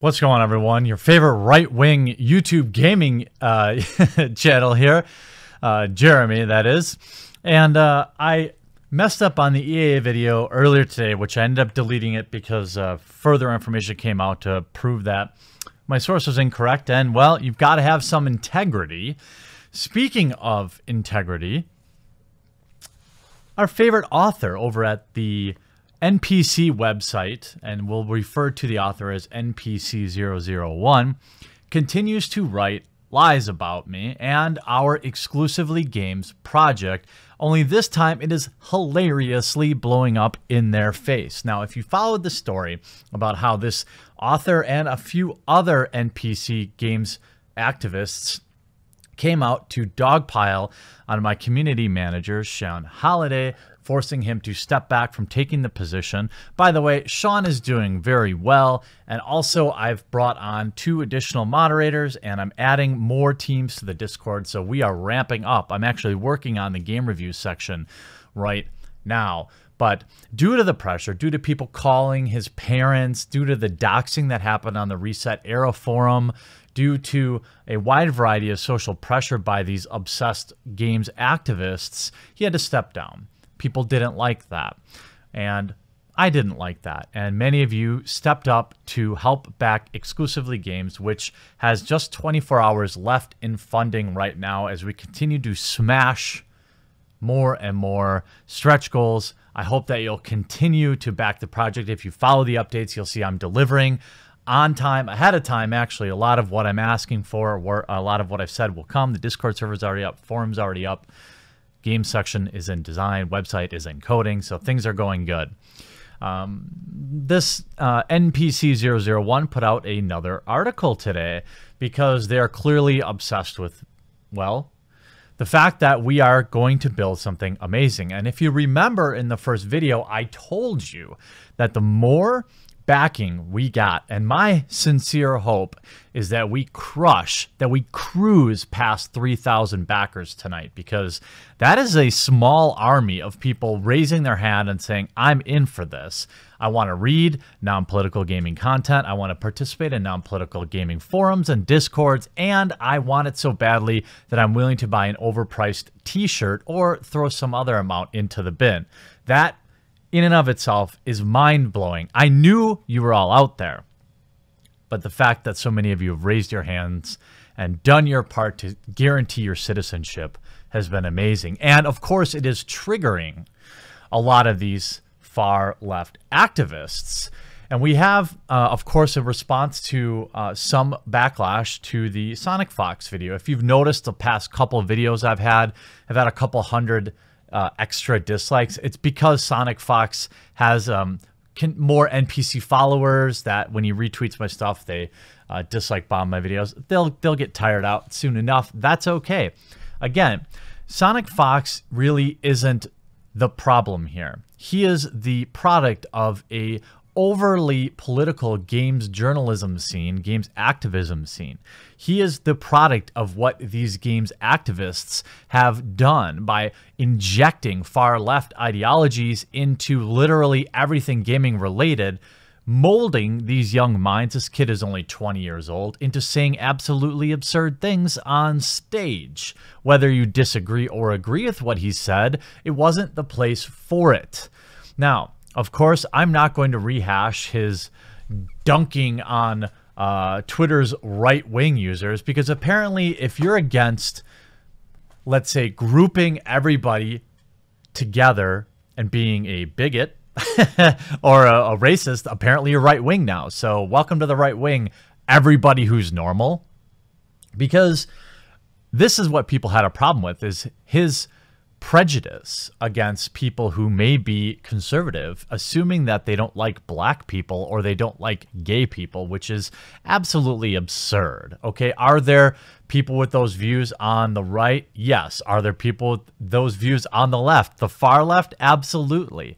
What's going on, everyone? Your favorite right-wing YouTube gaming channel here. Jeremy, that is. And I messed up on the EA video earlier today, which I ended up deleting it because further information came out to prove that my source was incorrect. And, well, you've got to have some integrity. Speaking of integrity, our favorite author over at the NPC website, and we'll refer to the author as NPC001, continues to write lies about me and our Exclusively Games project, only this time it is hilariously blowing up in their face. Now, if you followed the story about how this author and a few other NPC games activists came out to dogpile on my community manager, Sean Holliday, forcing him to step back from taking the position. By the way, Sean is doing very well. And also, I've brought on 2 additional moderators, and I'm adding more teams to the Discord. So we are ramping up. I'm actually working on the game review section right now. But due to the pressure, due to people calling his parents, due to the doxing that happened on the Reset Era forum, due to a wide variety of social pressure by these obsessed games activists, he had to step down. People didn't like that, and I didn't like that. And many of you stepped up to help back Exclusively Games, which has just 24 hours left in funding right now as we continue to smash more and more stretch goals. I hope that you'll continue to back the project. If you follow the updates, you'll see I'm delivering on time, ahead of time. Actually, a lot of what I'm asking for, or a lot of what I've said will come. The Discord server's already up, forum's already up. Game section is in design, website is in coding, so things are going good. This NPC001 put out another article today because they're clearly obsessed with, well, the fact that we are going to build something amazing. And if you remember in the first video, I told you that the more backing we got, and my sincere hope is that we cruise past 3,000 backers tonight, because that is a small army of people raising their hand and saying, I'm in for this. I want to read non-political gaming content. I want to participate in non-political gaming forums and discords, and I want it so badly that I'm willing to buy an overpriced t-shirt or throw some other amount into the bin. That in and of itself is mind-blowing. I knew you were all out there, but the fact that so many of you have raised your hands and done your part to guarantee your citizenship has been amazing. And of course, it is triggering a lot of these far-left activists. And we have, of course, a response to some backlash to the Sonic Fox video. If you've noticed the past couple of videos I've had a couple hundred extra dislikes. It's because Sonic Fox has more NPC followers that when he retweets my stuff, they dislike bomb my videos. They'll get tired out soon enough. That's okay. Again, Sonic Fox really isn't the problem here. He is the product of a overly political games journalism scene, games activism scene. He is the product of what these games activists have done by injecting far left ideologies into literally everything gaming related, molding these young minds. This kid is only 20 years old, into saying absolutely absurd things on stage. Whether you disagree or agree with what he said, it wasn't the place for it. Now, of course, I'm not going to rehash his dunking on Twitter's right-wing users, because apparently if you're against, let's say, grouping everybody together and being a bigot or a racist, apparently you're right-wing now. So welcome to the right-wing, everybody who's normal. Because this is what people had a problem with, is his prejudice against people who may be conservative, assuming that they don't like black people or they don't like gay people, which is absolutely absurd. Okay, are there people with those views on the right? Yes. Are there people with those views on the left? The far left? Absolutely.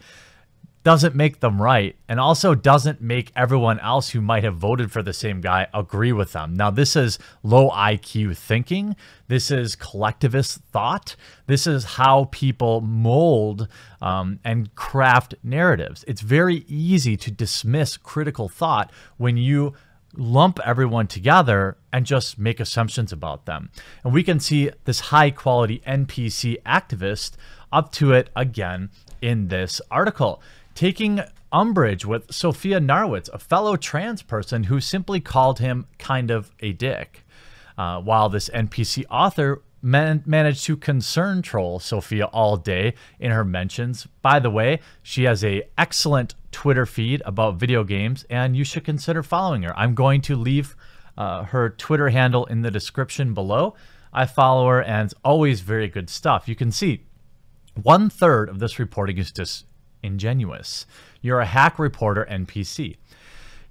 Doesn't make them right, and also doesn't make everyone else who might have voted for the same guy agree with them. Now, this is low IQ thinking. This is collectivist thought. This is how people mold and craft narratives. It's very easy to dismiss critical thought when you lump everyone together and just make assumptions about them. And we can see this high quality NPC activist up to it again in this article, taking umbrage with Sophia Narwitz, a fellow trans person who simply called him kind of a dick. While this NPC author managed to concern troll Sophia all day in her mentions. By the way, she has an excellent Twitter feed about video games, and you should consider following her. I'm going to leave her Twitter handle in the description below. I follow her, and it's always very good stuff. You can see 1/3 of this reporting is disingenuous. You're a hack reporter NPC.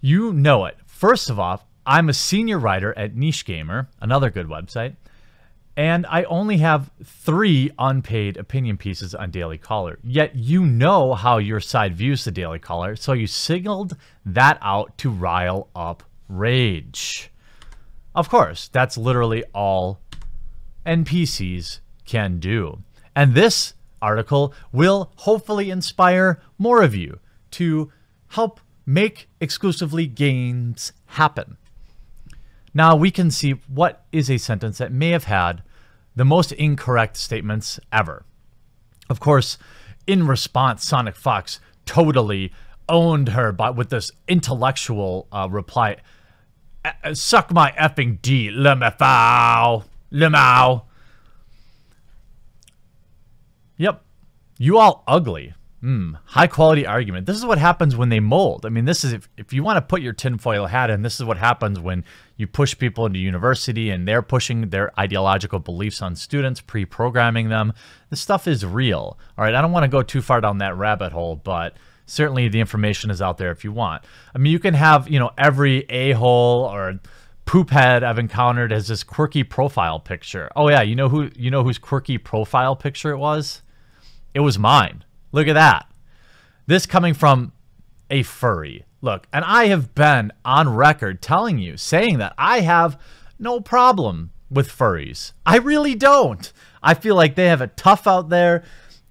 You know it. First of all, I'm a senior writer at Niche Gamer, another good website, and I only have 3 unpaid opinion pieces on Daily Caller. Yet you know how your side views the Daily Caller, so you signaled that out to rile up rage. Of course, that's literally all NPCs can do. And this article will hopefully inspire more of you to help make exclusively games happen. Now we can see what is a sentence that may have had the most incorrect statements ever. Of course, in response, Sonic Fox totally owned her with this intellectual reply. Suck my effing D, lemao. Yep, you all ugly. High quality argument. This is what happens when they mold. I mean, this is if you want to put your tinfoil hat in, this is what happens when you push people into university and they're pushing their ideological beliefs on students, pre-programming them. This stuff is real. All right, I don't want to go too far down that rabbit hole, but certainly the information is out there if you want. I mean, you can have, you know, every a-hole or poophead I've encountered has this quirky profile picture. Oh yeah, you know whose quirky profile picture it was? It was mine. Look at that. This coming from a furry. Look, and I have been on record saying that I have no problem with furries. I really don't. I feel like they have it tough out there.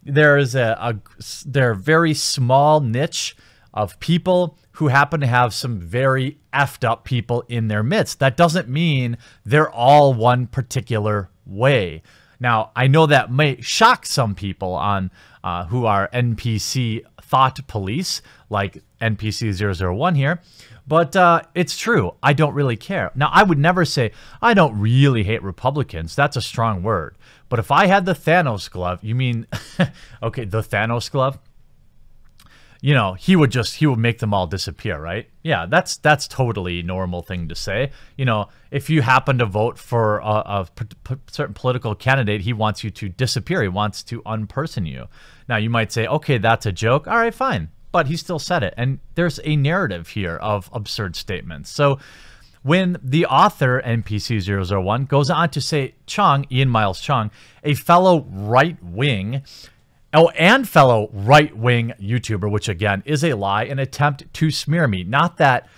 There's they're a very small niche of people who happen to have some very effed up people in their midst. That doesn't mean they're all one particular way. Now, I know that may shock some people on who are NPC thought police, like NPC001 here, but it's true. I don't really care. Now, I would never say, I don't really hate Republicans. That's a strong word. But if I had the Thanos glove, you mean, okay, the Thanos glove? You know, he would make them all disappear, right? Yeah, that's totally normal thing to say. You know, if you happen to vote for a certain political candidate, he wants you to disappear. He wants to unperson you. Now, you might say, okay, that's a joke. All right, fine. But he still said it. And there's a narrative here of absurd statements. So when the author, NPC001, goes on to say, Ian Miles Chung, a fellow right-wing YouTuber, which again is a lie, an attempt to smear me. Not that,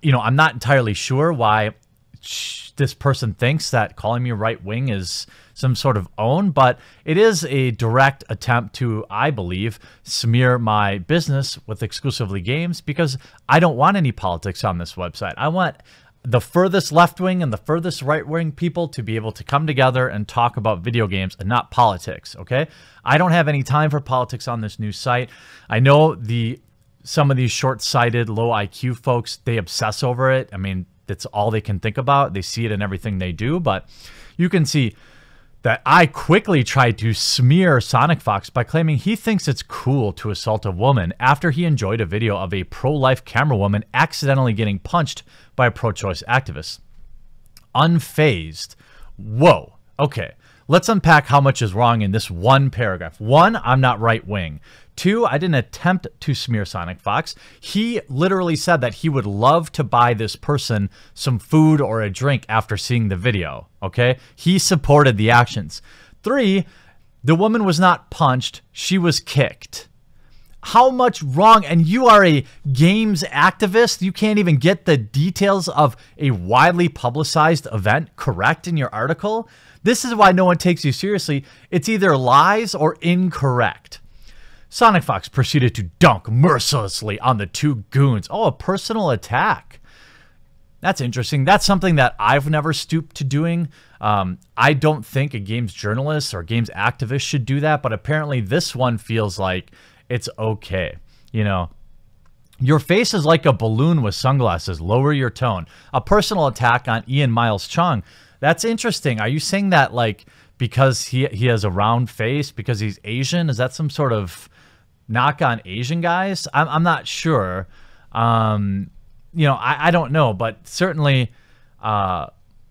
you know, I'm not entirely sure why this person thinks that calling me right-wing is some sort of own, but it is a direct attempt to, I believe, smear my business with exclusively games, because I don't want any politics on this website. I want the furthest left-wing and the furthest right-wing people to be able to come together and talk about video games and not politics, okay? I don't have any time for politics on this new site. I know some of these short-sighted, low IQ folks, they obsess over it. I mean, that's all they can think about. They see it in everything they do, but you can see that I quickly tried to smear Sonic Fox by claiming he thinks it's cool to assault a woman after he enjoyed a video of a pro-life camera woman accidentally getting punched by a pro-choice activist. Unfazed. Whoa. Okay. Let's unpack how much is wrong in this one paragraph. 1, I'm not right-wing. 2, I didn't attempt to smear Sonic Fox. He literally said that he would love to buy this person some food or a drink after seeing the video, okay? He supported the actions. 3, the woman was not punched, she was kicked. How much wrong? And you are a games activist? You can't even get the details of a widely publicized event correct in your article? This is why no one takes you seriously. It's either lies or incorrect. Sonic Fox proceeded to dunk mercilessly on the 2 goons. Oh, a personal attack. That's interesting. That's something that I've never stooped to doing. I don't think a games journalist or games activist should do that, but apparently this one feels like it's okay. You know, your face is like a balloon with sunglasses. Lower your tone. A personal attack on Ian Miles Chung. That's interesting. Are you saying that like because he has a round face because he's Asian? Is that some sort of knock on Asian guys? I'm not sure. You know, I don't know, but certainly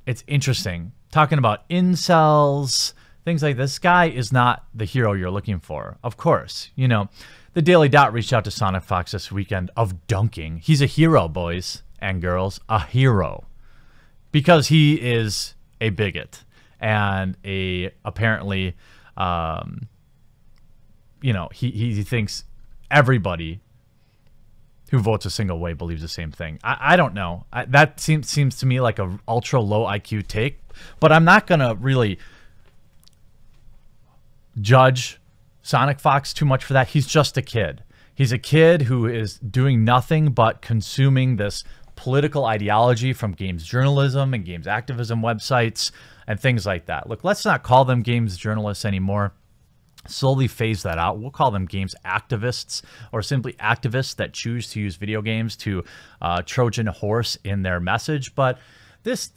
it's interesting. Talking about incels, things like this. Guy is not the hero you're looking for. Of course, you know, the Daily Dot reached out to Sonic Fox this weekend of dunking. He's a hero, boys and girls, a hero. Because he is a bigot and apparently, you know, he thinks everybody who votes a single way believes the same thing. I don't know. That seems to me like a ultra low IQ take, but I'm not going to really judge Sonic Fox too much for that. He's just a kid. He's a kid who is doing nothing but consuming this political ideology from games journalism and games activism websites and things like that. Look, let's not call them games journalists anymore. Slowly phase that out. We'll call them games activists, or simply activists that choose to use video games to Trojan horse in their message. But this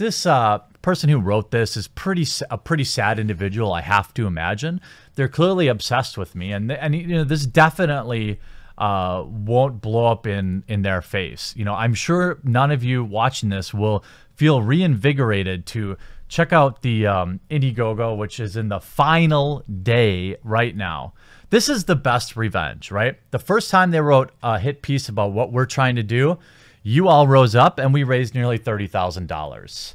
person who wrote this is a pretty sad individual, I have to imagine. They're clearly obsessed with me, and you know, this definitely won't blow up in their face. You know, I'm sure none of you watching this will feel reinvigorated to check out the Indiegogo, which is in the final day right now. This is the best revenge, right? The first time they wrote a hit piece about what we're trying to do, you all rose up and we raised nearly $30,000.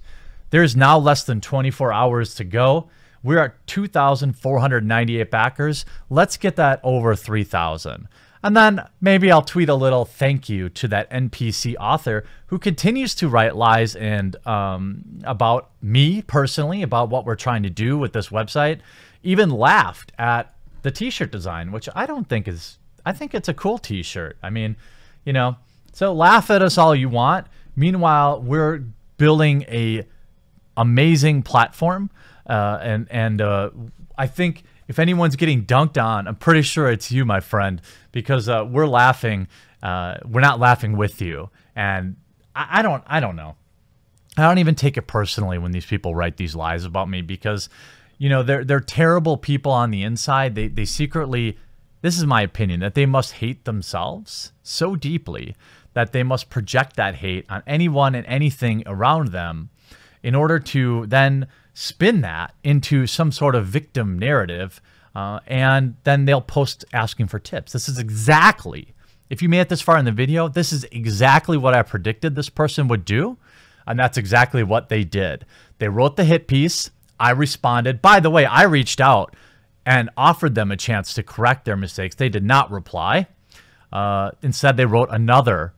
There's now less than 24 hours to go. We're at 2,498 backers. Let's get that over 3,000. And then maybe I'll tweet a little thank you to that NPC author who continues to write lies and about me personally, about what we're trying to do with this website, even laughed at the t-shirt design, which I don't think is, I think it's a cool t-shirt. I mean, you know, so laugh at us all you want. Meanwhile, we're building a amazing platform. I think if anyone's getting dunked on, I'm pretty sure it's you, my friend, because we're laughing. We're not laughing with you. And I don't know. I don't even take it personally when these people write these lies about me because, you know, they're terrible people on the inside. They secretly, this is my opinion, that they must hate themselves so deeply that they must project that hate on anyone and anything around them in order to then spin that into some sort of victim narrative, and then they'll post asking for tips. This is exactly, if you made it this far in the video, this is exactly what I predicted this person would do, and that's exactly what they did. They wrote the hit piece. I responded. By the way, I reached out and offered them a chance to correct their mistakes. They did not reply. Instead, they wrote another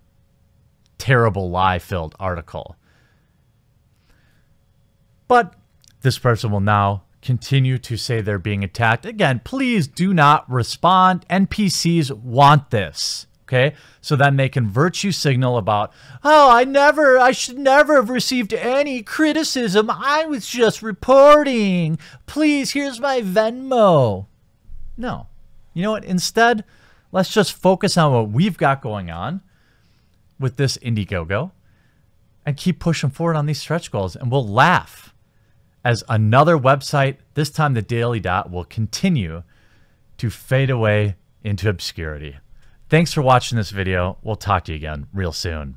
terrible lie-filled article. But this person will now continue to say they're being attacked. Again, please do not respond. NPCs want this, okay? So then they can virtue signal about, oh, I should never have received any criticism. I was just reporting. Please, here's my Venmo. No. You know what? Instead, let's just focus on what we've got going on with this Indiegogo and keep pushing forward on these stretch goals, and we'll laugh as another website, this time the Daily Dot, will continue to fade away into obscurity. Thanks for watching this video. We'll talk to you again real soon.